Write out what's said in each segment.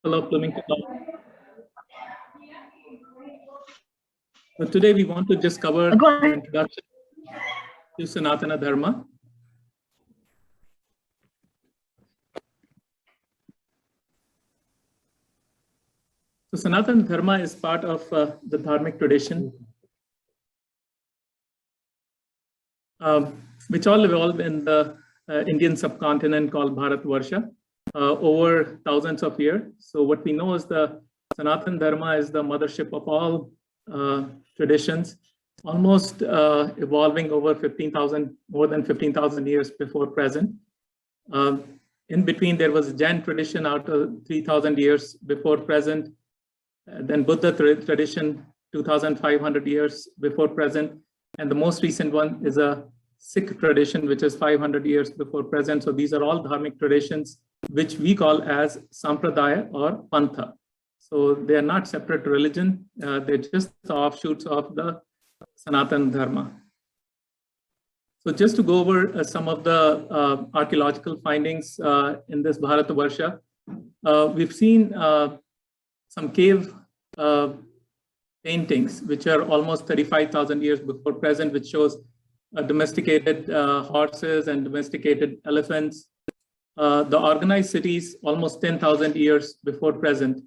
Hello, Bloomington. So today we want to just cover the introduction to Sanatana Dharma. So Sanatana Dharma is part of the Dharmic tradition, which all evolved in the Indian subcontinent called Bharatvarsha over thousands of years. So what we know is the Sanatana Dharma is the mothership of all traditions, almost evolving over 15,000, more than 15,000 years before present. In between, there was Jain tradition out of 3,000 years before present. Then Buddha tradition, 2,500 years before present. And the most recent one is a Sikh tradition, which is 500 years before present. So these are all Dharmic traditions, which we call as Sampradaya or Pantha. So they are not separate religion. They're just the offshoots of the Sanatana Dharma. So just to go over some of the archaeological findings in this Bharatvarsha, we've seen some cave paintings, which are almost 35,000 years before present, which shows domesticated horses and domesticated elephants. The organized cities, almost 10,000 years before present.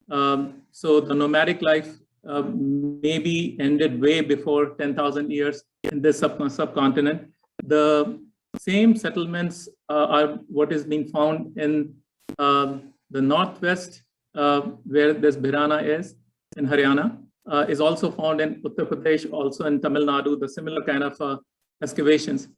So the nomadic life maybe ended way before 10,000 years in this subcontinent. The same settlements are what is being found in the northwest, where this Bhirrana is, in Haryana, is also found in Uttar Pradesh, also in Tamil Nadu, the similar kind of excavations.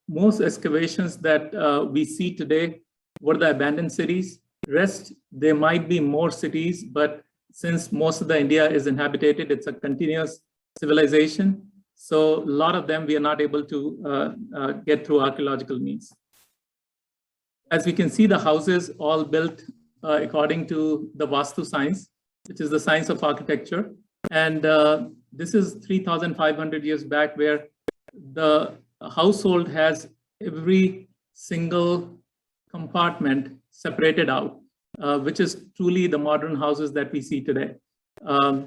Most excavations that we see today were the abandoned cities. Rest, there might be more cities, but since most of the India is inhabited, it's a continuous civilization. So a lot of them we are not able to get through archaeological means. As we can see, the houses all built according to the Vastu science, which is the science of architecture. And this is 3,500 years back, where the household has every single compartment separated out, which is truly the modern houses that we see today.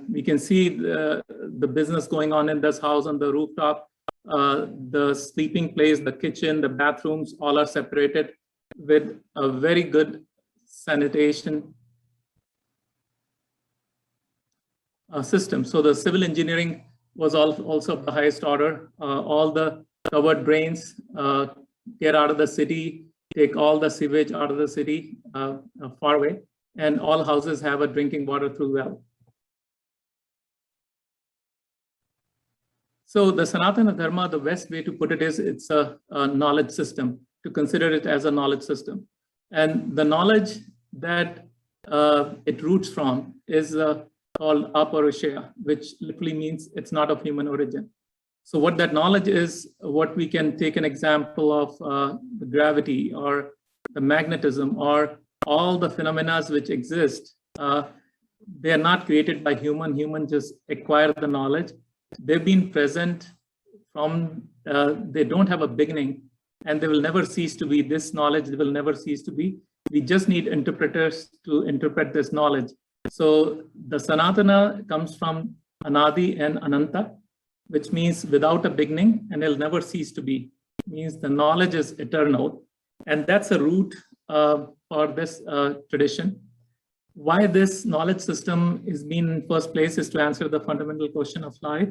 We can see the business going on in this house on the rooftop. The sleeping place, the kitchen, the bathrooms, all are separated with a very good sanitation system. So the civil engineering was also of the highest order. All the covered drains get out of the city, take all the sewage out of the city far away, and all houses have a drinking water through well. So the Sanatana Dharma, the best way to put it is it's a knowledge system, to consider it as a knowledge system. And the knowledge that it roots from is called aparushaya, which literally means it's not of human origin. So what that knowledge is, what we can take an example of the gravity or the magnetism or all the phenomena which exist. They are not created by human just acquire the knowledge. They've been present from, they don't have a beginning, and they will never cease to be. This knowledge will never cease to be. We just need interpreters to interpret this knowledge. So the Sanatana comes from Anadi and Ananta, which means without a beginning, and it'll never cease to be. It means the knowledge is eternal. And that's a root for this tradition. Why this knowledge system is being in first place is to answer the fundamental question of life,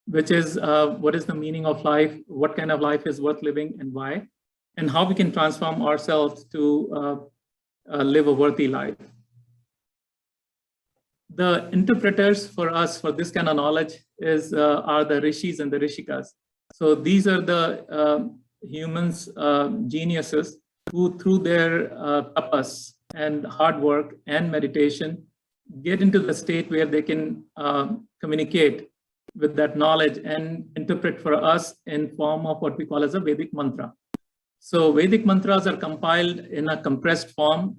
which is what is the meaning of life, what kind of life is worth living, and why, and how we can transform ourselves to live a worthy life. The interpreters for us for this kind of knowledge are the rishis and the rishikas. So these are the humans, geniuses, who through their tapas and hard work and meditation get into the state where they can communicate with that knowledge and interpret for us in form of what we call as a Vedic mantra. So Vedic mantras are compiled in a compressed form.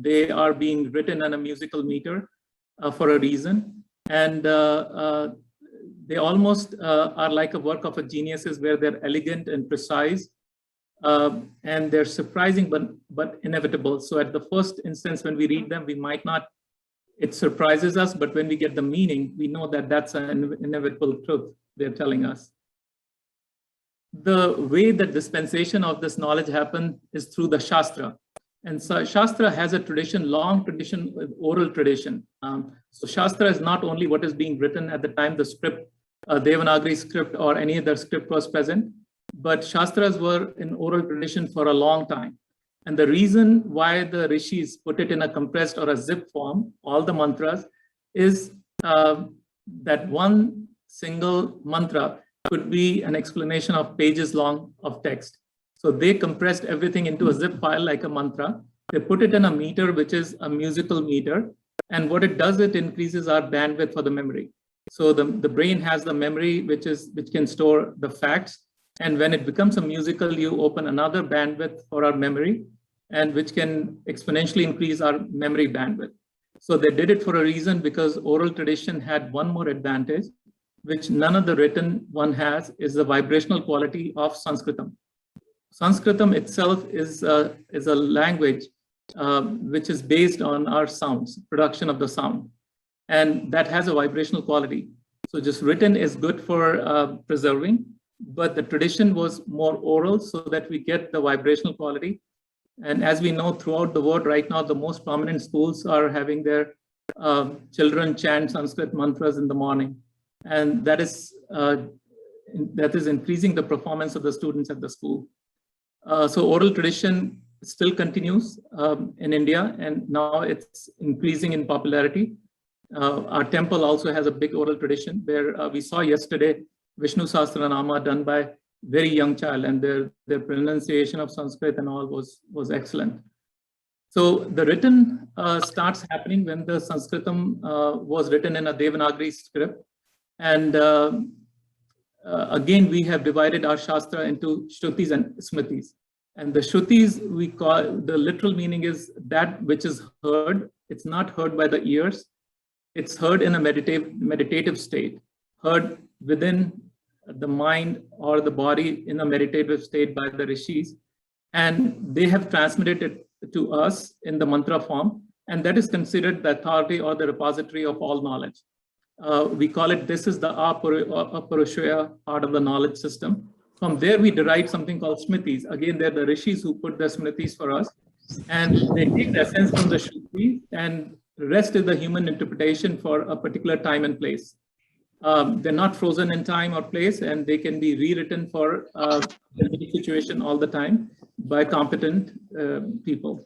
They are being written in a musical meter for a reason. And they almost are like a work of a geniuses, where they're elegant and precise. and they're surprising but inevitable. So at the first instance, when we read them, we might not, it surprises us, but when we get the meaning, we know that that's an inevitable truth they're telling us. The way that dispensation of this knowledge happened is through the Shastra. And so Shastra has a tradition, long tradition, oral tradition. So Shastra is not only what is being written at the time the script, Devanagari script or any other script was present, but Shastras were in oral tradition for a long time. And the reason why the rishis put it in a compressed or a zip form, all the mantras, is that one single mantra could be an explanation of pages long of text. So they compressed everything into a zip file like a mantra. They put it in a meter, which is a musical meter. And what it does, it increases our bandwidth for the memory. So the brain has the memory, which can store the facts. And when it becomes a musical, you open another bandwidth for our memory, and which can exponentially increase our memory bandwidth. So they did it for a reason, because oral tradition had one more advantage, which none of the written one has, is the vibrational quality of Sanskritam. Sanskritam itself is a language which is based on our sounds, production of the sound, and that has a vibrational quality. So just written is good for preserving, but the tradition was more oral so that we get the vibrational quality. And as we know, throughout the world right now, the most prominent schools are having their children chant Sanskrit mantras in the morning. And that is increasing the performance of the students at the school. So oral tradition still continues in India, and now it's increasing in popularity. Our temple also has a big oral tradition where we saw yesterday Vishnu Sahasranama done by very young child, and their pronunciation of Sanskrit and all was excellent. So the written starts happening when the Sanskritam was written in a Devanagari script. And again, we have divided our Shastra into Shrutis and Smritis. And the Shrutis, we call, the literal meaning is that which is heard. It's not heard by the ears. It's heard in a meditative state, heard within the mind or the body in a meditative state by the rishis. And they have transmitted it to us in the mantra form. And that is considered the authority or the repository of all knowledge. We call it, this is the Aparushaya part of the knowledge system. From there, we derive something called Smritis. Again, they're the rishis who put the Smritis for us. And they take the essence from the Shruti, and the rest is the human interpretation for a particular time and place. They're not frozen in time or place, and they can be rewritten for any situation all the time by competent people.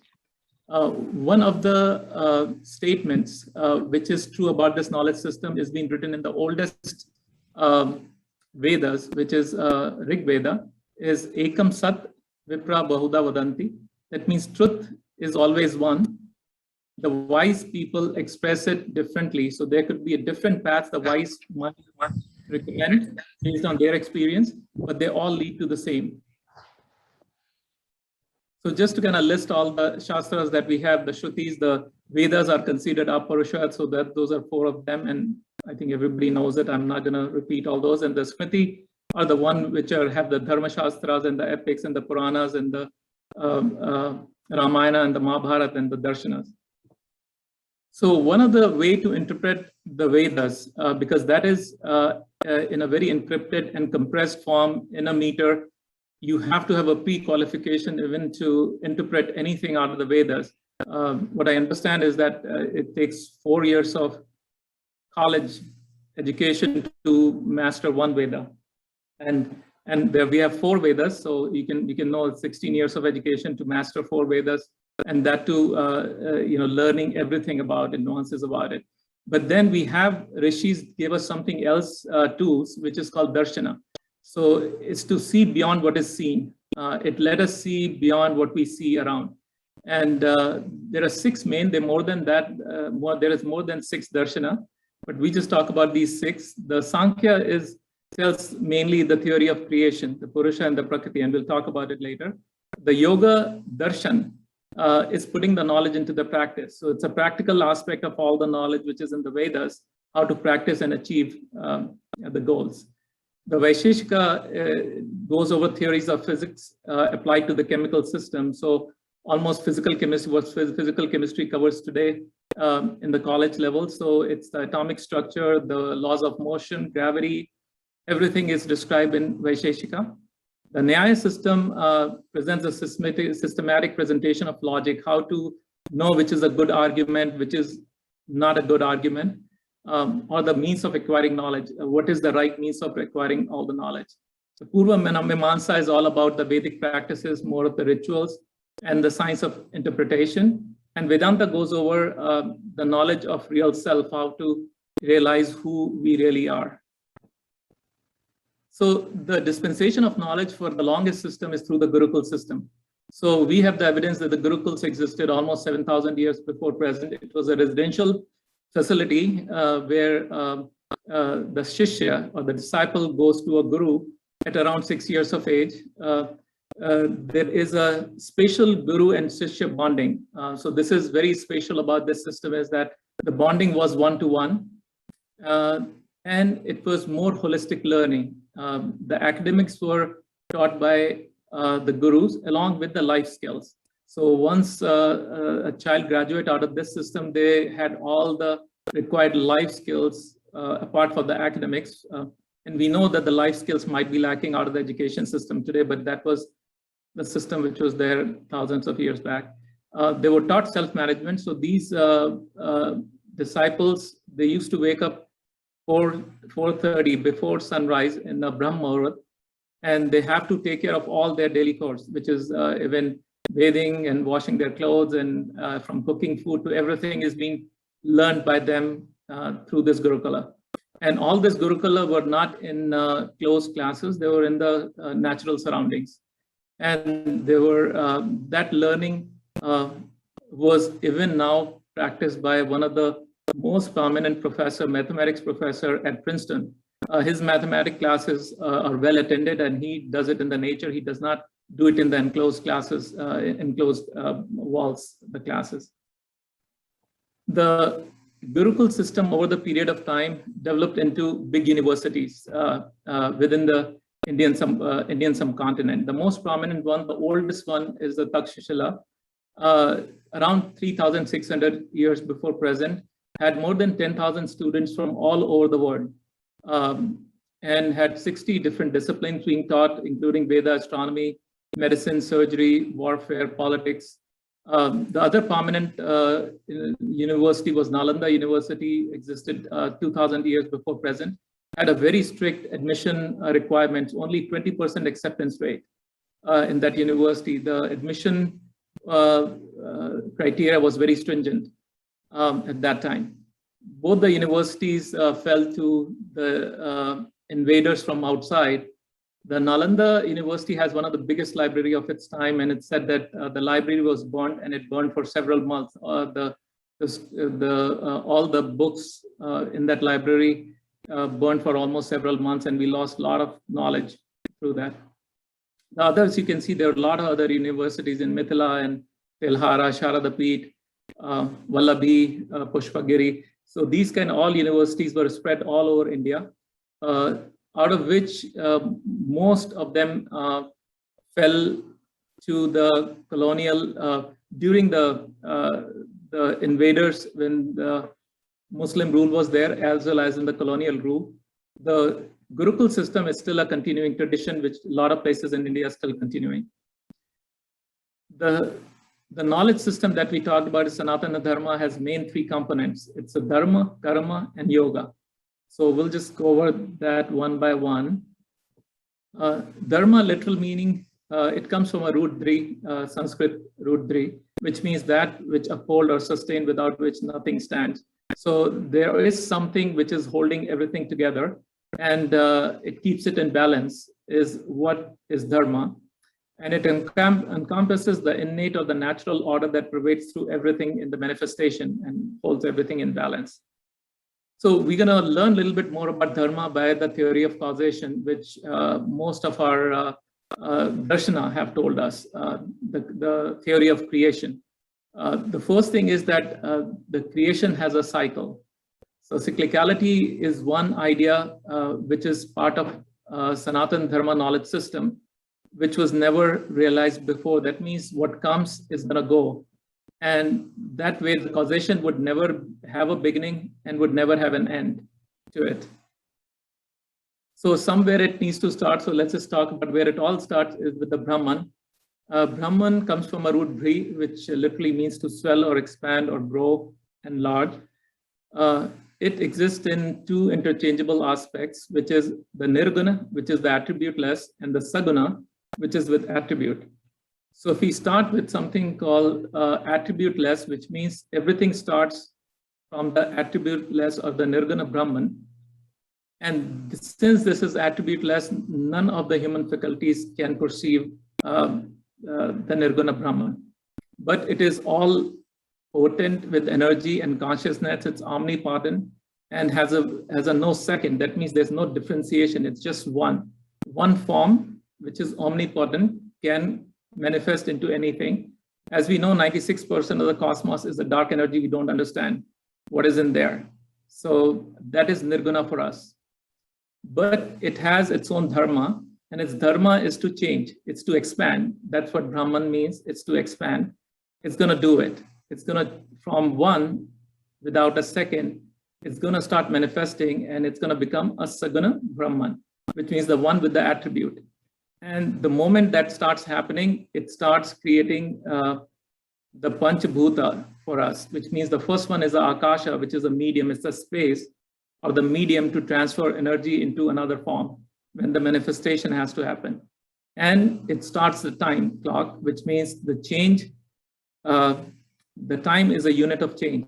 One of the statements which is true about this knowledge system is being written in the oldest Vedas, which is Rig Veda, is Ekam Sat Vipra Bahuda Vadanti. That means truth is always one. The wise people express it differently. So there could be a different path the wise might recommend based on their experience, but they all lead to the same. So just to kind of list all the Shastras that we have, the Shrutis, the Vedas are considered Aparushaya, so that those are 4 of them, and I think everybody knows it. I'm not going to repeat all those. And the Smriti are the one which have the Dharma Shastras and the epics and the Puranas and the Ramayana and the Mahabharata and the Darshanas. So one of the way to interpret the Vedas, because that is in a very encrypted and compressed form in a meter, you have to have a pre-qualification even to interpret anything out of the Vedas. What I understand is that it takes 4 years of college education to master one Veda, and there we have 4 Vedas, so you can know it's 16 years of education to master 4 Vedas, and that too, learning everything about it, nuances about it. But then we have rishis give us something else tools, which is called darshana. So it's to see beyond what is seen. It let us see beyond what we see around. And there are 6 main. There are more than that. There is more than 6 darshana. But we just talk about these 6. The Sankhya tells mainly the theory of creation, the Purusha and the Prakriti, and we'll talk about it later. The Yoga Darshan is putting the knowledge into the practice. So it's a practical aspect of all the knowledge which is in the Vedas, how to practice and achieve the goals. The Vaisheshika goes over theories of physics applied to the chemical system. So almost physical chemistry, what physical chemistry covers today in the college level. So it's the atomic structure, the laws of motion, gravity, everything is described in Vaisheshika. The Nyaya system presents a systematic presentation of logic, how to know which is a good argument, which is not a good argument, or the means of acquiring knowledge. What is the right means of acquiring all the knowledge? So Purva Mimamsa is all about the Vedic practices, more of the rituals, and the science of interpretation. And Vedanta goes over the knowledge of real self, how to realize who we really are. So the dispensation of knowledge for the longest system is through the Gurukul system. So we have the evidence that the Gurukuls existed almost 7,000 years before present. It was a residential facility where the Shishya or the disciple goes to a Guru at around 6 years of age. There is a special Guru and Shishya bonding. So this is very special about this system, is that the bonding was one-to-one, and it was more holistic learning. The academics were taught by the gurus along with the life skills. So once a child graduated out of this system, they had all the required life skills apart from the academics. And we know that the life skills might be lacking out of the education system today, but that was the system which was there thousands of years back. They were taught self-management. So these disciples, they used to wake up 4:30 before sunrise in the Brahma Muhurat, and they have to take care of all their daily chores, which is even bathing and washing their clothes, and from cooking food to everything is being learned by them through this Gurukula. And all this Gurukula were not in closed classes, they were in the natural surroundings. And they were, that learning was even now practiced by one of the most prominent professor, mathematics professor at Princeton. His mathematics classes are well attended, and he does it in the nature. He does not do it in the enclosed classes, enclosed walls, the classes. The Gurukul system over the period of time developed into big universities within the Indian subcontinent. The most prominent one, the oldest one, is the Takshashila. Around 3,600 years before present, had more than 10,000 students from all over the world, and had 60 different disciplines being taught, including Veda, astronomy, medicine, surgery, warfare, politics. The other prominent university was Nalanda University, existed 2,000 years before present, had a very strict admission requirements, only 20% acceptance rate in that university. The admission criteria was very stringent at that time. Both the universities fell to the invaders from outside. The Nalanda University has one of the biggest library of its time, and it said that the library was burned, and it burned for several months. All the books in that library burned for almost several months, and we lost a lot of knowledge through that. The others, you can see there are a lot of other universities in Mithila and Telhara, Sharadapeeth, Vallabhi, Pushpagiri. So these all universities were spread all over India, out of which most of them fell to the colonial, during the invaders, when the Muslim rule was there, as well as in the colonial rule. The Gurukul system is still a continuing tradition, which a lot of places in India are still continuing. The knowledge system that we talked about is Sanatana Dharma, has main three components. It's a Dharma, Karma, and Yoga. So we'll just go over that one by one. Dharma, literal meaning, it comes from a root dri, Sanskrit root dri, which means that which uphold or sustain, without which nothing stands. So there is something which is holding everything together, and it keeps it in balance, is what is Dharma. And it encompasses the innate or the natural order that pervades through everything in the manifestation and holds everything in balance. So we're going to learn a little bit more about Dharma by the theory of causation, which most of our Darshana have told us, the theory of creation. The first thing is that the creation has a cycle. So cyclicality is one idea which is part of Sanatana Dharma knowledge system, which was never realized before. That means what comes is going to go. And that way, the causation would never have a beginning and would never have an end to it. So somewhere it needs to start. So let's just talk about where it all starts is with the Brahman. Brahman comes from a root Bhri, which literally means to swell or expand or grow and large. It exists in two interchangeable aspects, which is the Nirguna, which is the attribute-less, and the Saguna, which is with attribute. So if we start with something called attribute-less, which means everything starts from the attribute-less or the Nirguna Brahman. And since this is attribute-less, none of the human faculties can perceive the Nirguna Brahman. But it is all potent with energy and consciousness. It's omnipotent and has a no second. That means there's no differentiation. It's just one form, which is omnipotent, can manifest into anything. As we know, 96% of the cosmos is a dark energy. We don't understand what is in there. So that is Nirguna for us. But it has its own dharma, and its dharma is to change. It's to expand. That's what Brahman means. It's to expand. It's going to do it. It's going to, from one, without a second, it's going to start manifesting, and it's going to become a Saguna Brahman, which means the one with the attribute. And the moment that starts happening, it starts creating the Panchabhuta for us, which means the first one is the Akasha, which is a medium. It's a space or the medium to transfer energy into another form when the manifestation has to happen. And it starts the time clock, which means the change, the time is a unit of change.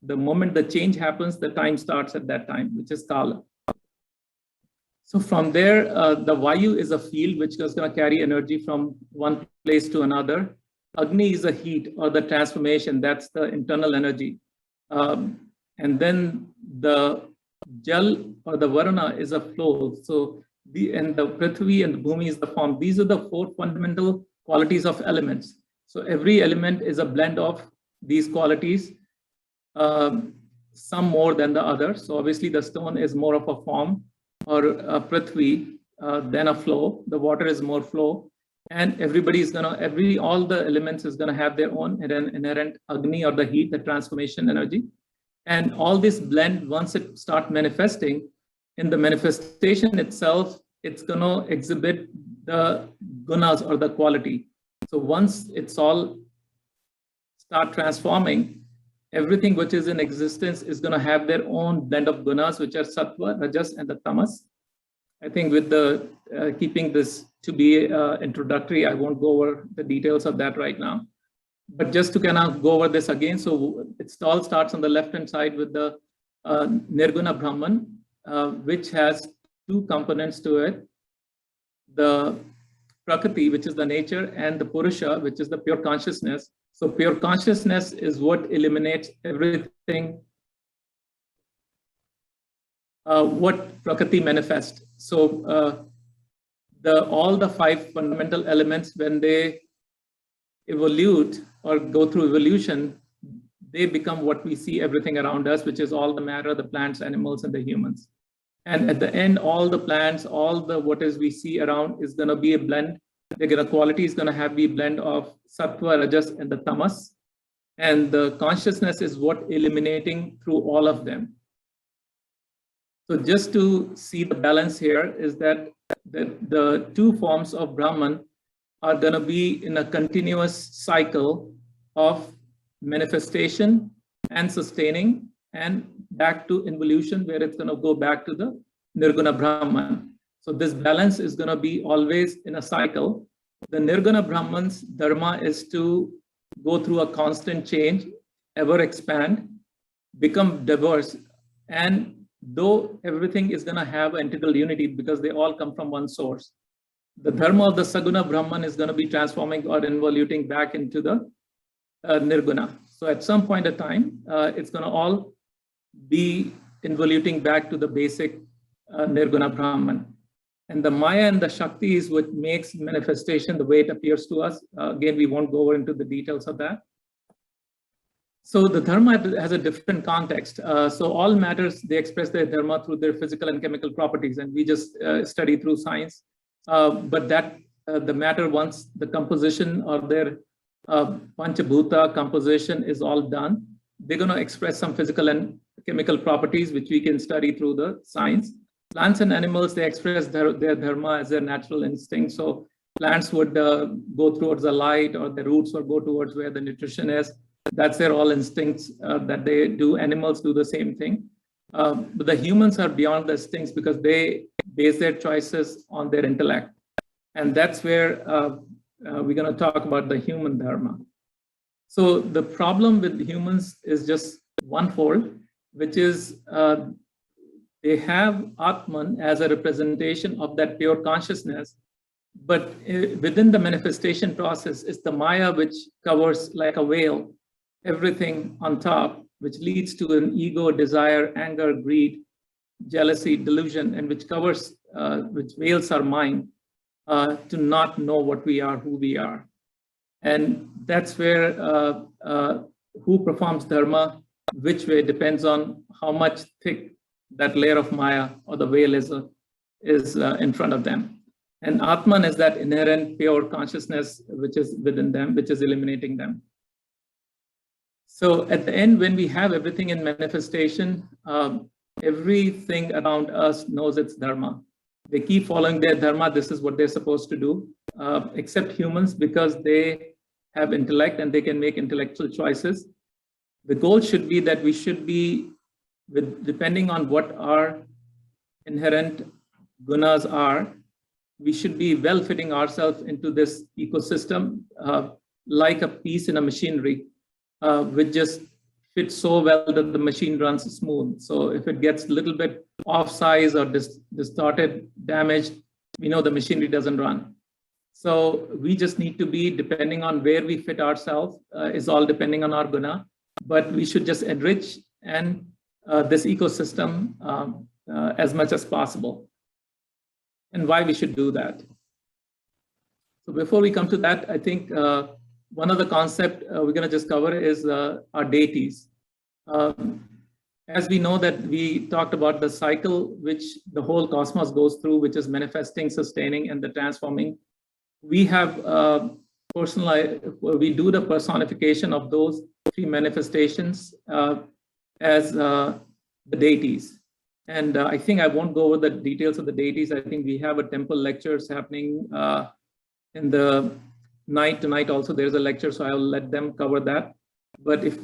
The moment the change happens, the time starts at that time, which is Kala. So from there, the Vayu is a field which is going to carry energy from one place to another. Agni is a heat or the transformation. That's the internal energy. And then the Jal or the Varuna is a flow. So and the Prithvi and the Bhumi is the form. These are the four fundamental qualities of elements. So every element is a blend of these qualities, some more than the other. So obviously the stone is more of a form or a Prithvi than a flow. The water is more flow. And everybody is gonna, all the elements is gonna have their own inherent Agni or the heat, the transformation energy. And all this blend, once it starts manifesting, in the manifestation itself, it's gonna exhibit the gunas or the quality. So once it's all start transforming, everything which is in existence is gonna have their own blend of gunas, which are sattva, rajas, and the tamas. I think with the keeping this to be introductory, I won't go over the details of that right now. But just to kind of go over this again, so it all starts on the left-hand side with the Nirguna Brahman, which has two components to it. The Prakriti, which is the nature, and the Purusha, which is the pure consciousness. So pure consciousness is what eliminates everything, what Prakriti manifests. So all the five fundamental elements, when they evolve or go through evolution, they become what we see everything around us, which is all the matter, the plants, animals, and the humans. And at the end, all the plants, all the what is we see around is going to be a blend. The quality is going to have be a blend of sattva, rajas, and the tamas. And the consciousness is what eliminating through all of them. So just to see the balance here is that the two forms of Brahman are going to be in a continuous cycle of manifestation and sustaining and back to involution, where it's going to go back to the Nirguna Brahman. So this balance is going to be always in a cycle. The Nirguna Brahman's dharma is to go through a constant change, ever expand, become diverse, and though everything is going to have an integral unity because they all come from one source, the dharma of the Saguna Brahman is going to be transforming or involuting back into the Nirguna. So at some point of time, it's going to all be involuting back to the basic Nirguna Brahman. And the Maya and the Shakti is what makes manifestation the way it appears to us. Again, we won't go into the details of that. So the dharma has a different context. So all matters, they express their dharma through their physical and chemical properties, and we just study through science. But that the matter, once the composition or their panchabhuta composition is all done, they're going to express some physical and chemical properties, which we can study through the science. Plants and animals, they express their dharma as their natural instinct. So plants would go towards the light, or the roots would go towards where the nutrition is. That's their all instincts that they do. Animals do the same thing. But the humans are beyond the instincts because they base their choices on their intellect. And that's where we're going to talk about the human dharma. So the problem with humans is just onefold, which is they have Atman as a representation of that pure consciousness. But within the manifestation process, it's the Maya which covers like a veil everything on top, which leads to an ego, desire, anger, greed, jealousy, delusion, and which covers, which veils our mind to not know what we are, who we are. And that's where who performs dharma, which way, depends on how much thick that layer of Maya or the veil is in front of them. And Atman is that inherent pure consciousness which is within them, which is eliminating them. So at the end, when we have everything in manifestation, everything around us knows its dharma. They keep following their dharma. This is what they're supposed to do, except humans, because they have intellect and they can make intellectual choices. The goal should be that we should be, depending on what our inherent gunas are, we should be well fitting ourselves into this ecosystem like a piece in a machinery, which just fits so well that the machine runs smooth. So if it gets a little bit off size or distorted, damaged, we know the machinery doesn't run. So we just need to be, depending on where we fit ourselves, is all depending on our guna, but we should just enrich and this ecosystem as much as possible. And why we should do that. So before we come to that, I think one of the concepts we're going to just cover is our deities. As we know that we talked about the cycle which the whole cosmos goes through, which is manifesting, sustaining, and the transforming. We have we do the personification of those three manifestations as the deities. And I think I won't go over the details of the deities. I think we have a temple lectures happening in the night tonight. Also, there's a lecture, so I'll let them cover that. But if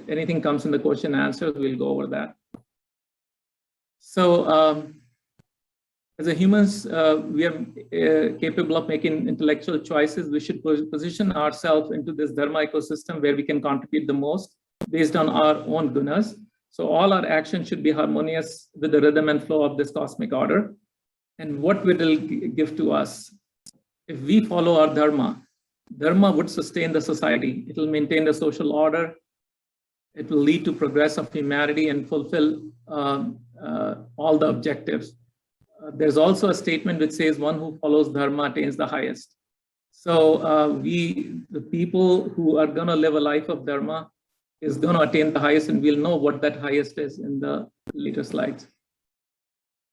anything comes in the question and answers, we'll go over that. So as a humans, we are capable of making intellectual choices. We should position ourselves into this Dharma ecosystem where we can contribute the most based on our own gunas. So all our actions should be harmonious with the rhythm and flow of this cosmic order. And what will it give to us? If we follow our dharma, dharma would sustain the society. It will maintain the social order. It will lead to progress of humanity and fulfill all the objectives. There's also a statement which says one who follows dharma attains the highest. So the people who are going to live a life of dharma is going to attain the highest, and we'll know what that highest is in the later slides.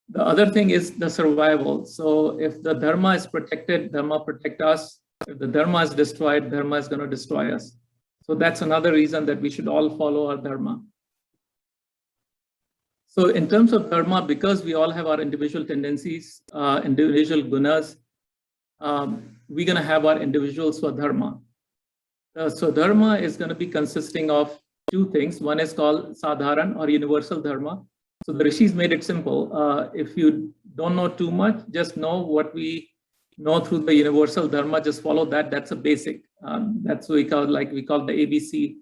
The other thing is the survival. So if the dharma is protected, dharma protect us. If the dharma is destroyed, dharma is going to destroy us. So that's another reason that we should all follow our dharma. So in terms of dharma, because we all have our individual tendencies, individual gunas, we're going to have our individual Svadharma. So dharma is going to be consisting of two things. One is called Sadharan or universal dharma. So the rishis made it simple. If you don't know too much, just know what we know through the universal dharma. Just follow that. That's a basic. That's what we call the ABC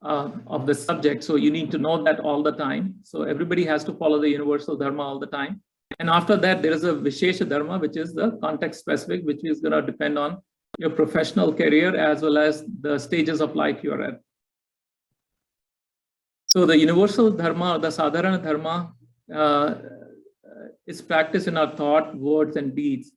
of the subject. So you need to know that all the time. So everybody has to follow the universal dharma all the time. And after that, there is a Vishesha dharma, which is the context specific, which is going to depend on your professional career as well as the stages of life you're at. So the universal dharma or the sadharana dharma is practiced in our thought, words, and deeds.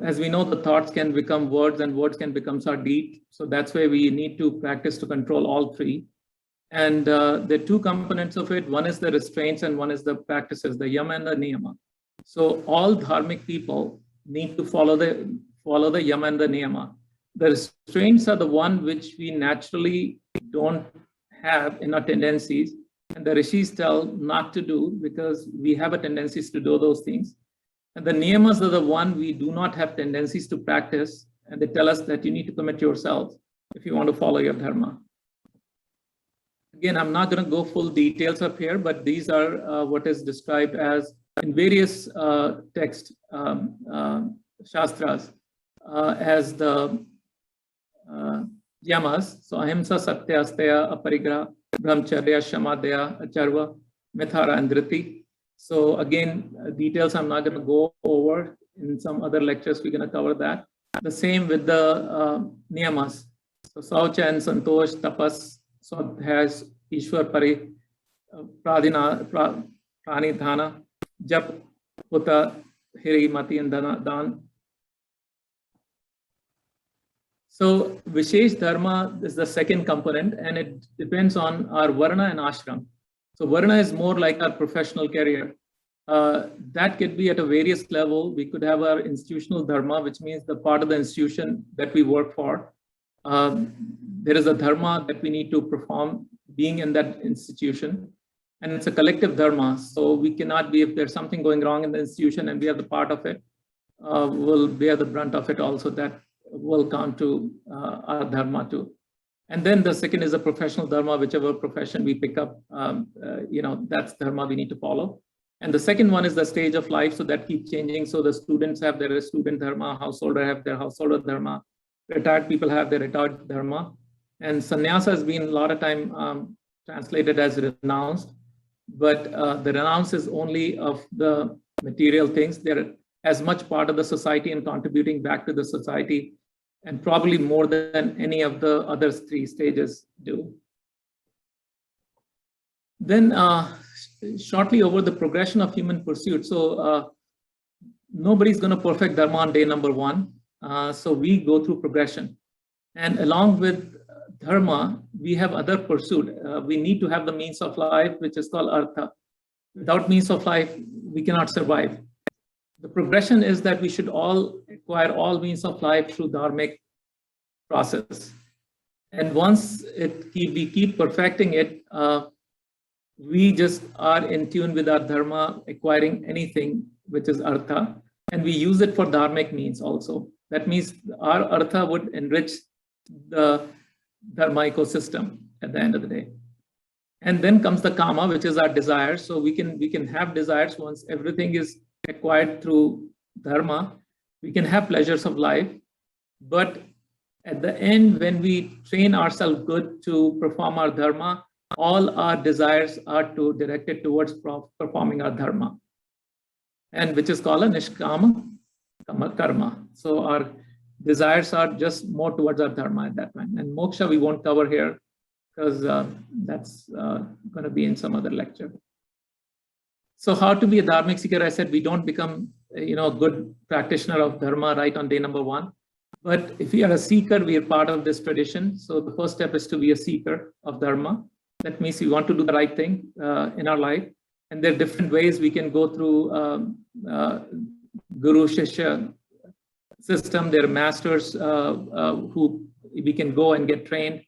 As we know, the thoughts can become words and words can become our deed. So that's why we need to practice to control all three. And there are two components of it. One is the restraints and one is the practices, the yama and the niyama. So all dharmic people need to follow the yama and the niyama. The restraints are the one which we naturally don't have in our tendencies, and the rishis tell not to do because we have a tendencies to do those things. And the niyamas are the one we do not have tendencies to practice, and they tell us that you need to commit yourself if you want to follow your dharma. Again, I'm not going to go full details up here, but these are what is described as in various text shastras as the yamas. So ahimsa, satya, asteya, aparigraha, brahmacharya, shamadaya, acharva, mithara, and dhriti. So again, details I'm not going to go over. In some other lectures, we're going to cover that. The same with the niyamas. So saucha and santosh, tapas, Swadhyas, Ishwar Pari, Pranidhana, Jap, Huta, Hiri, Mati, and Dan. So Vishesh Dharma is the second component, and it depends on our Varna and Ashram. So Varna is more like our professional career. That could be at a various level. We could have our institutional Dharma, which means the part of the institution that we work for. There is a dharma that we need to perform being in that institution, and it's a collective dharma. So we cannot be, if there's something going wrong in the institution and we are the part of it, we'll bear the brunt of it also. That will count to our dharma too. And then the second is a professional dharma, whichever profession we pick up, that's dharma we need to follow. And the second one is the stage of life, so that keeps changing. So the students have their student dharma, householder have their householder dharma, retired people have their retired dharma, and sannyasa has been a lot of time translated as renounced, but the renounce is only of the material things. They're as much part of the society and contributing back to the society, and probably more than any of the other three stages do. Then shortly over the progression of human pursuit. So nobody's going to perfect dharma on day number one. So we go through progression, and along with dharma, we have other pursuit. We need to have the means of life, which is called artha. Without means of life, we cannot survive. The progression is that we should all acquire all means of life through dharmic process. And once we keep perfecting it, we just are in tune with our dharma, acquiring anything which is artha, and we use it for dharmic means also. That means our artha would enrich the Dharma ecosystem at the end of the day. And then comes the kama, which is our desires. So we can have desires once everything is acquired through dharma. We can have pleasures of life, but at the end, when we train ourselves good to perform our dharma, all our desires are directed towards performing our dharma, and which is called a nishkama karma. So our desires are just more towards our dharma at that time. And moksha we won't cover here because that's going to be in some other lecture. So how to be a dharmic seeker? I said we don't become a good practitioner of dharma right on day number one. But if we are a seeker, we are part of this tradition. So the first step is to be a seeker of dharma. That means we want to do the right thing in our life. And there are different ways we can go through Guru Shishya system. There are masters who we can go and get trained.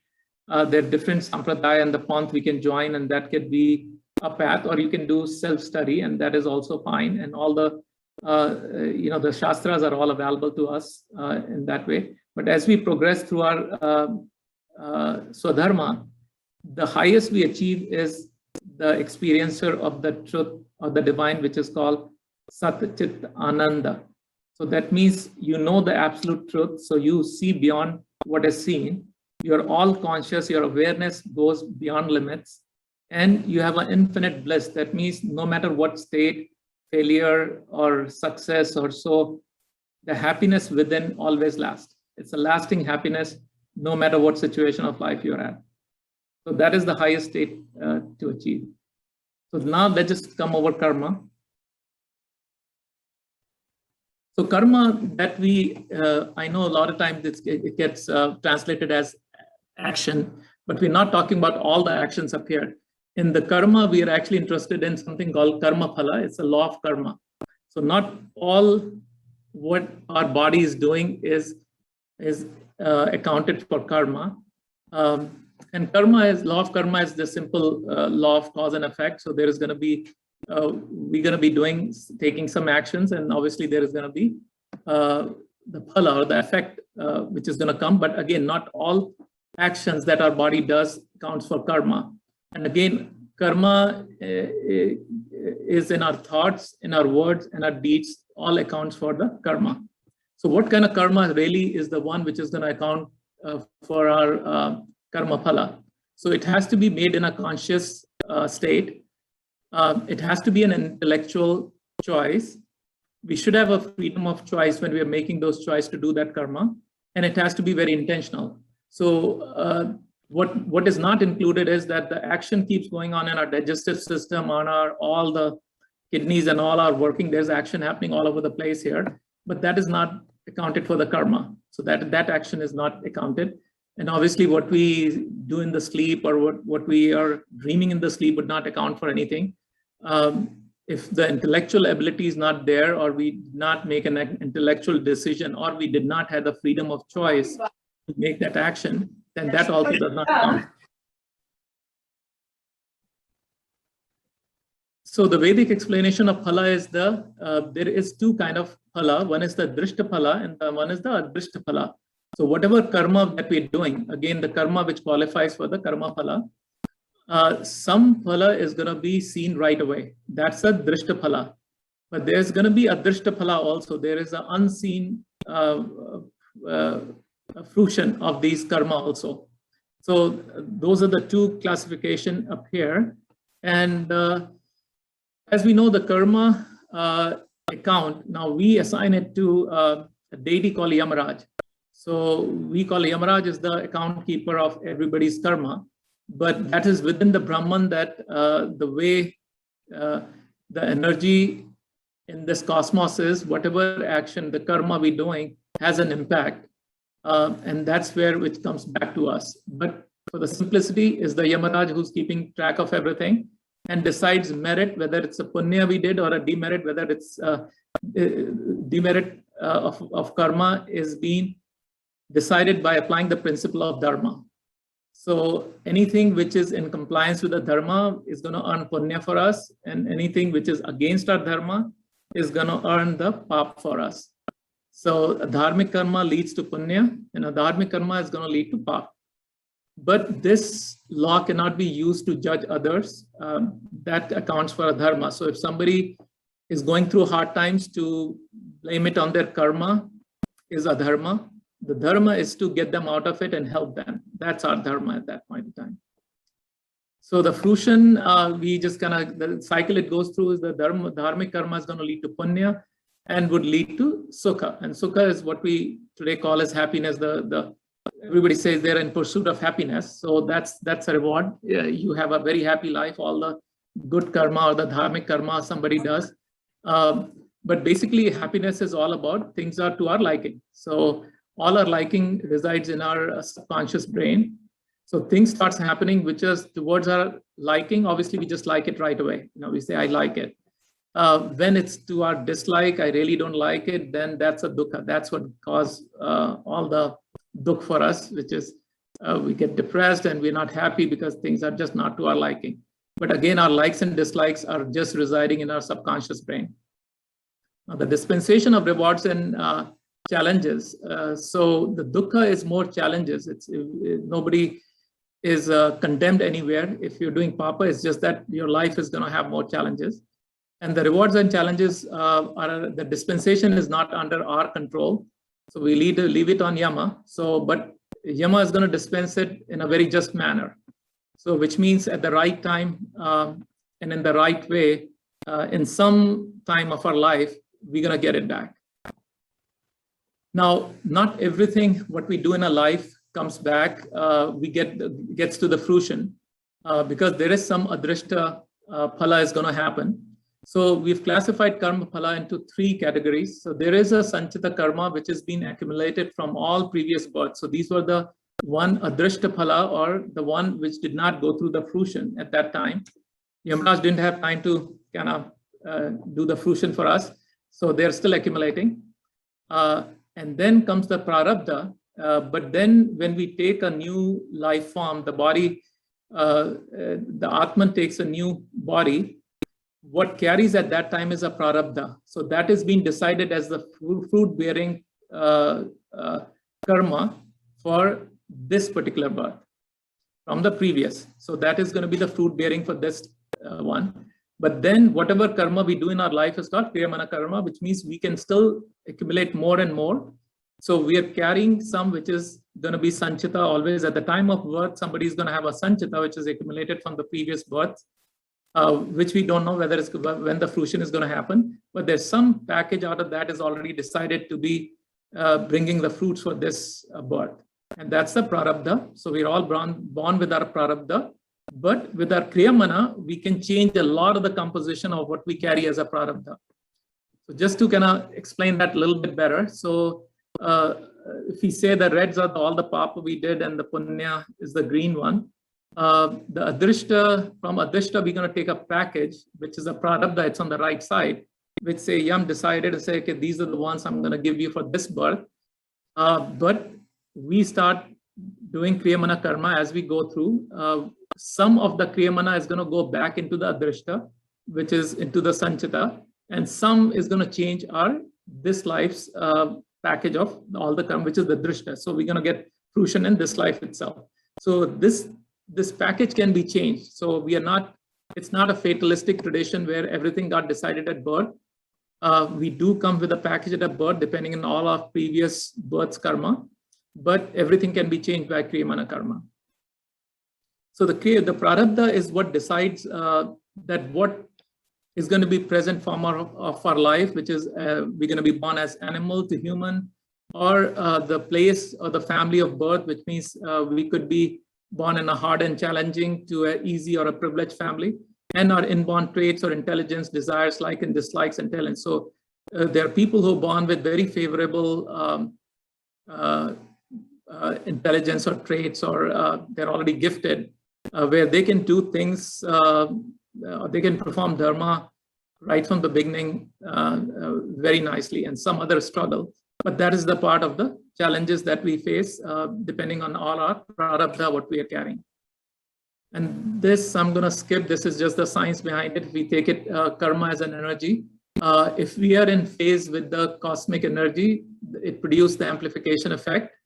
There are different sampradaya and the panth we can join, and that could be a path, or you can do self-study, and that is also fine. And all the the shastras are all available to us in that way. But as we progress through our Svadharma, the highest we achieve is the experiencer of the truth or the divine, which is called Sat Chit Ananda. So that means you know the absolute truth. So you see beyond what is seen. You're all conscious. Your awareness goes beyond limits, and you have an infinite bliss. That means no matter what state, failure or success or so, the happiness within always lasts. It's a lasting happiness, no matter what situation of life you're at. So that is the highest state to achieve. So now let's just come over karma. So karma that I know a lot of times it gets translated as action, But we're not talking about all the actions up here. In the karma, we are actually interested in something called karma phala. It's a law of karma. So not all what our body is doing is accounted for karma. And karma is, law of karma is the simple law of cause and effect. So there is going to be, we're going to be taking some actions, and obviously there is going to be the phala or the effect which is going to come. But again, not all actions that our body does counts for karma. And again, karma is in our thoughts, in our words, and our deeds, all accounts for the karma. So what kind of karma really is the one which is going to account for our karma phala? So it has to be made in a conscious state. It has to be an intellectual choice. We should have a freedom of choice when we are making those choices to do that karma, and it has to be very intentional. So what is not included is that the action keeps going on in our digestive system, on all the kidneys and all are working. There's action happening all over the place here, but that is not accounted for the karma. So that action is not accounted. And obviously what we do in the sleep or what we are dreaming in the sleep would not account for anything. If the intellectual ability is not there, or we did not make an intellectual decision, or we did not have the freedom of choice to make that action, then that also does not count. So the Vedic explanation of phala is there is two kind of phala. One is the drishta phala and one is the adrishta phala. So whatever karma that we're doing, again, the karma which qualifies for the karma phala, some phala is going to be seen right away. That's a drishta phala. But there's going to be a drishta phala also. There is an unseen fruition of these karma also. So those are the two classification up here. And as we know, the karma account, now we assign it to a deity called Yamaraj. So we call Yamaraj is the account keeper of everybody's karma, but that is within the Brahman that the way the energy in this cosmos is, whatever action, the karma we're doing has an impact. And that's where it comes back to us. But for the simplicity is the Yamaraj who's keeping track of everything and decides merit, whether it's a punya we did or a demerit, whether it's demerit of karma is being decided by applying the principle of dharma. So anything which is in compliance with the dharma is going to earn punya for us, and anything which is against our dharma is going to earn the pap for us. So a dharmic karma leads to punya, and a dharmic karma is going to lead to pap. But this law cannot be used to judge others. That accounts for a dharma. So if somebody is going through hard times, to blame it on their karma is a dharma. The dharma is to get them out of it and help them. That's our dharma at that point in time. So the fruition, we just kind of, the cycle it goes through is the dharmic karma is going to lead to punya and would lead to sukha. And sukha is what we today call as happiness. Everybody says they're in pursuit of happiness. So that's a reward. You have a very happy life, all the good karma or the dharmic karma somebody does. But basically happiness is all about things are to our liking. So all our liking resides in our subconscious brain. So things starts happening which is towards our liking. Obviously, we just like it right away. We say, I like it. When it's to our dislike, I really don't like it, then that's a dukkha. That's what causes all the dukkha for us, which is we get depressed and we're not happy because things are just not to our liking. But again, our likes and dislikes are just residing in our subconscious brain. Now, the dispensation of rewards and challenges. So the dukkha is more challenges. Nobody is condemned anywhere. If you're doing papa, it's just that your life is going to have more challenges. And the rewards and challenges the dispensation is not under our control. So we leave it on Yama. So, but Yama is going to dispense it in a very just manner. So which means at the right time and in the right way, in some time of our life, we're going to get it back. Now, not everything what we do in our life comes back. Gets to the fruition because there is some adrishta phala is going to happen. So we've classified karma phala into three categories. So there is a sanchita karma which has been accumulated from all previous births. So these were the one adrishtaphala, or the one which did not go through the fruition at that time. Yamaraj didn't have time to kind of do the fruition for us, so they're still accumulating. And then comes the prarabdha. But then when we take a new life form, the body, the Atman takes a new body, what carries at that time is a prarabdha. So that is being decided as the fruit-bearing karma for this particular birth from the previous. So that is going to be the fruit-bearing for this one. But then whatever karma we do in our life is called kriyamana karma, which means we can still accumulate more and more. So we are carrying some which is going to be sanchita always. At the time of birth, somebody is going to have a sanchita which is accumulated from the previous birth, which we don't know whether it's when the fruition is going to happen. But there's some package out of that is already decided to be bringing the fruits for this birth. And that's the prarabdha. So we're all born with our prarabdha. But with our kriyamana, we can change a lot of the composition of what we carry as a prarabdha. So just to kind of explain that a little bit better. So if we say the reds are all the papa we did and the punya is the green one, the adrishta, from adrishta, we're going to take a package, which is a prarabdha, it's on the right side, which say Yam decided to say, okay, these are the ones I'm going to give you for this birth. But we start doing kriyamana karma as we go through. Some of the kriyamana is going to go back into the adrishta, which is into the sanchita, and some is going to change our this life's package of all the karma, which is the drishta. So we're going to get fruition in this life itself. So this package can be changed. So we are not, it's not a fatalistic tradition where everything got decided at birth. We do come with a package at birth depending on all our previous birth's karma, but everything can be changed by kriyamana karma. So the prarabdha is what decides that what is going to be present form of our life, which is we're going to be born as animal to human, or the place or the family of birth, which means we could be born in a hard and challenging to an easy or a privileged family, and our inborn traits or intelligence, desires, like and dislikes and talents. So there are people who are born with very favorable intelligence or traits, or they're already gifted, where they can do things, they can perform dharma right from the beginning very nicely, and some other struggle. But that is the part of the challenges that we face depending on all our prarabdha, what we are carrying. And this I'm going to skip. This is just the science behind it. We take it karma as an energy. If we are in phase with the cosmic energy, it produces the amplification effect.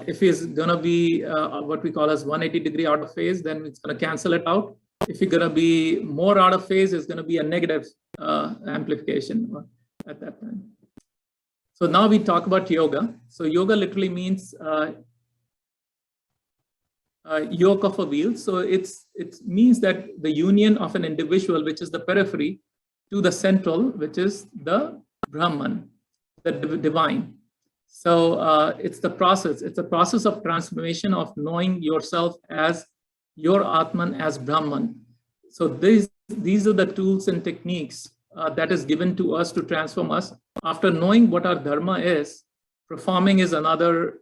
If it's going to be what we call as 180-degree out of phase, then it's going to cancel it out. If you're going to be more out of phase, it's going to be a negative amplification at that time. So now we talk about yoga. So yoga literally means yoke of a wheel. So it means that the union of an individual, which is the periphery, to the central, which is the Brahman, the divine. So it's the process. It's a process of transformation of knowing yourself as your Atman, as Brahman. So these are the tools and techniques that is given to us to transform us. After knowing what our dharma is, performing is another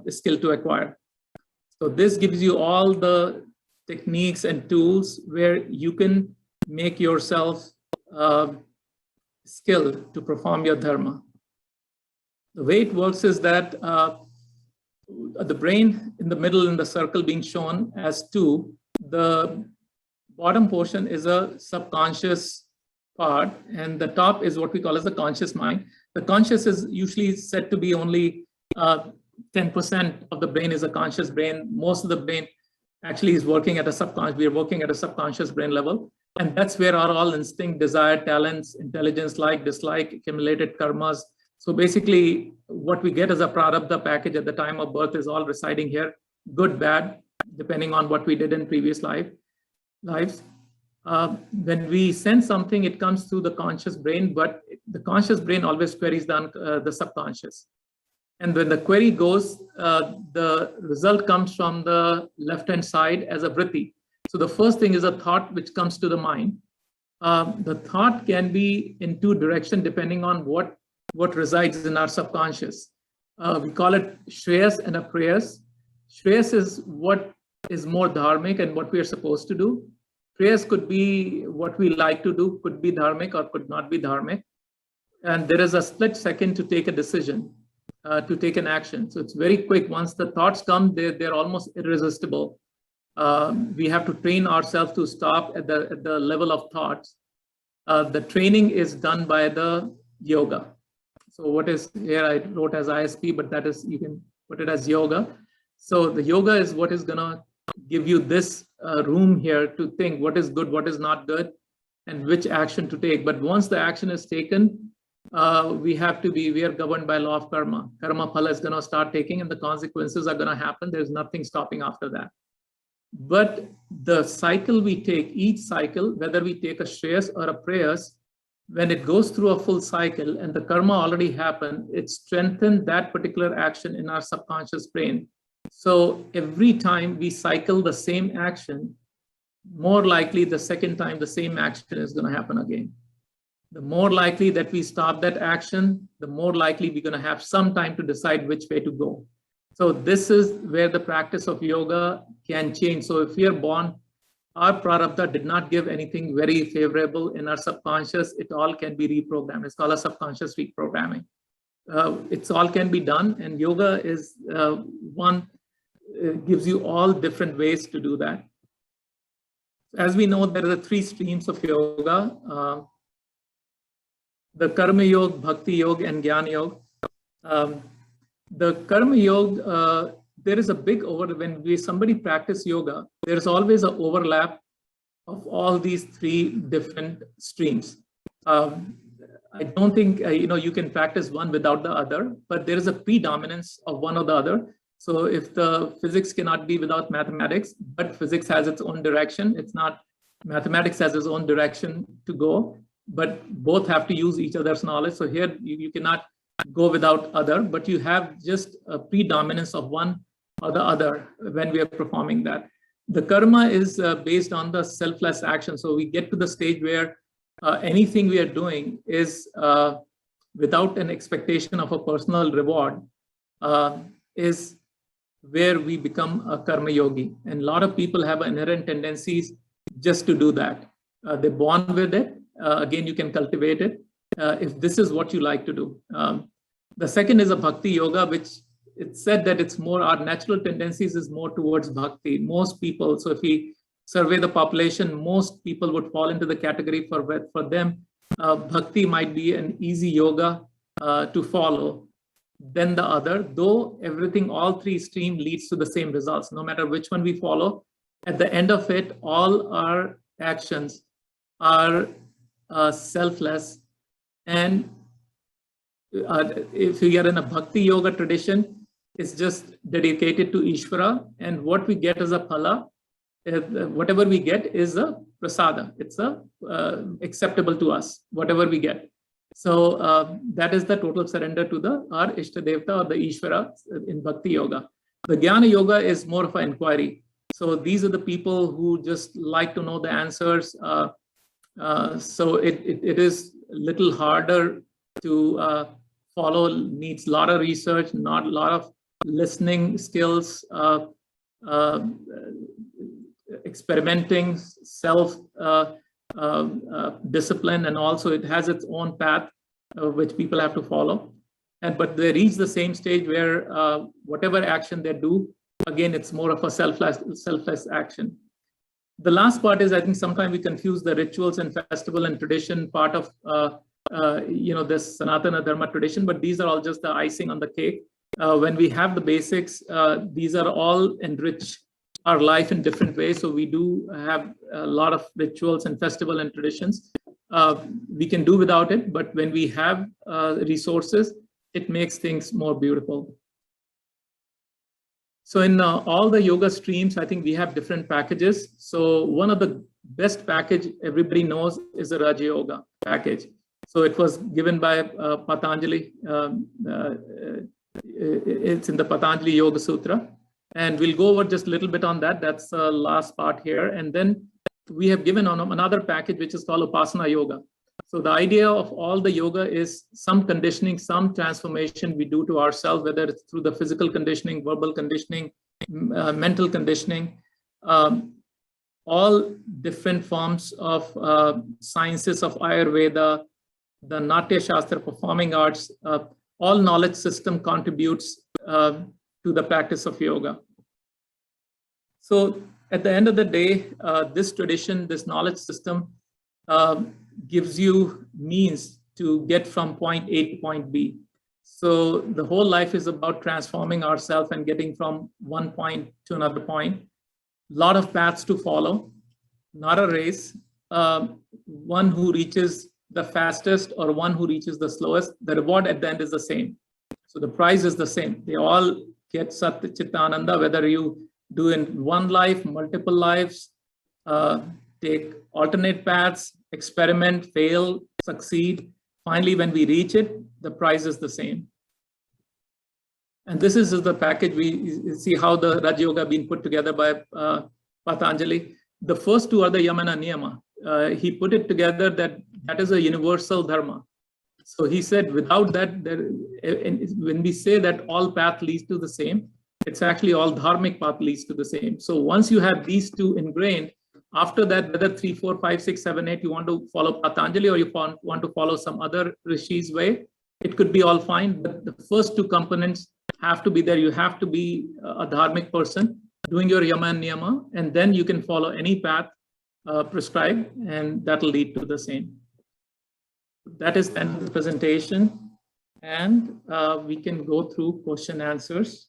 skill to acquire. So this gives you all the techniques and tools where you can make yourself skilled to perform your dharma. The way it works is that the brain in the middle in the circle being shown as 2, the bottom portion is a subconscious part, and the top is what we call as the conscious mind. The conscious is usually said to be only 10% of the brain is a conscious brain. Most of the brain actually is working at a subconscious. We are working at a subconscious brain level, and that's where our all instinct, desire, talents, intelligence, like, dislike, accumulated karmas. So basically, what we get as a prarabdha package at the time of birth is all residing here, good, bad, depending on what we did in previous lives. When we sense something, it comes through the conscious brain, but the conscious brain always queries the subconscious. And when the query goes, the result comes from the left-hand side as a vritti. So the first thing is a thought which comes to the mind. The thought can be in 2 directions depending on what resides in our subconscious. We call it shreyas and apreyas. Shreyas is what is more dharmic and what we are supposed to do. Prayers could be what we like to do, could be dharmic or could not be dharmic. And there is a split second to take a decision, to take an action. So it's very quick. Once the thoughts come, they're almost irresistible. We have to train ourselves to stop at the level of thoughts. The training is done by the yoga. So what is here, I wrote as ISP, but that is, you can put it as yoga. So the yoga is what is gonna give you this room here to think what is good, what is not good, and which action to take. But once the action is taken, we are governed by law of karma. Karma phala is gonna start taking and the consequences are gonna happen. There's nothing stopping after that. But the cycle we take, each cycle, whether we take a shreyas or a prayas, when it goes through a full cycle and the karma already happened, it strengthened that particular action in our subconscious brain. So every time we cycle the same action, more likely the second time the same action is going to happen again. The more likely that we stop that action, the more likely we're going to have some time to decide which way to go. So this is where the practice of yoga can change. So if we are born, our prarabdha did not give anything very favorable in our subconscious, it all can be reprogrammed. It's called a subconscious reprogramming. It's all can be done, and yoga is gives you all different ways to do that. As we know, there are 3 streams of yoga, the Karma Yoga, Bhakti Yoga, and Jnana Yoga. The Karma Yoga, there is a big when somebody practice yoga, there's always an overlap of all these 3 different streams. I don't think you can practice one without the other, but there is a predominance of one or the other. So if the physics cannot be without mathematics, but physics has its own direction, it's not mathematics has its own direction to go, but both have to use each other's knowledge. So here you cannot go without other, but you have just a predominance of one or the other when we are performing that. The karma is based on the selfless action. So we get to the stage where anything we are doing is without an expectation of a personal reward, is where we become a karma yogi. And a lot of people have inherent tendencies just to do that. They're born with it. Again, you can cultivate it if this is what you like to do. The second is a bhakti yoga, which it's said that it's more, our natural tendencies is more towards bhakti. Most people, so if we survey the population, most people would fall into the category for them, bhakti might be an easy yoga to follow than the other, though everything, all 3 stream leads to the same results. No matter which one we follow, at the end of it, all our actions are selfless. And if we are in a bhakti yoga tradition, it's just dedicated to Ishvara, and what we get as a phala, whatever we get is a prasada. It's acceptable to us, whatever we get. So that is the total surrender to our Ishtadevta or the Ishvara in Bhakti Yoga. The Jnana Yoga is more of an inquiry. So these are the people who just like to know the answers. So it is a little harder to follow, needs a lot of research, not a lot of listening skills, experimenting, self discipline, and also it has its own path which people have to follow. But they reach the same stage where whatever action they do, again, it's more of a selfless action. The last part is, I think sometimes we confuse the rituals and festival and tradition part of this Sanatana Dharma tradition, but these are all just the icing on the cake. When we have the basics, these are all enrich our life in different ways. So we do have a lot of rituals and festival and traditions. We can do without it, but when we have resources, it makes things more beautiful. So in all the yoga streams, I think we have different packages. So one of the best package everybody knows is the Raja Yoga package. So it was given by Patanjali. It's in the Patanjali Yoga Sutra. And we'll go over just a little bit on that. That's the last part here. And then we have given on another package, which is called Upasana Yoga. So the idea of all the yoga is some conditioning, some transformation we do to ourselves, whether it's through the physical conditioning, verbal conditioning, mental conditioning, all different forms of sciences of Ayurveda, the Natya Shastra, performing arts, all knowledge system contributes to the practice of yoga. So at the end of the day, this tradition, this knowledge system gives you means to get from point A to point B. So the whole life is about transforming ourselves and getting from one point to another point. A lot of paths to follow, not a race. One who reaches the fastest or one who reaches the slowest, the reward at the end is the same. So the prize is the same. They all get Sat Chit Ananda, whether you do in one life, multiple lives, take alternate paths, experiment, fail, succeed. Finally, when we reach it, the prize is the same. And this is the package. We see how the Raj Yoga being put together by Patanjali. The first two are the Yamana Niyama. He put it together that is a universal dharma. So he said, without that, when we say that all path leads to the same, it's actually all dharmic path leads to the same. So once you have these two ingrained, after that, whether 3, 4, 5, 6, 7, 8, you want to follow Patanjali or you want to follow some other Rishi's way, it could be all fine. But the first two components have to be there. You have to be a dharmic person doing your yama and niyama, and then you can follow any path prescribed, and that will lead to the same. That is the end of the presentation, and we can go through question answers.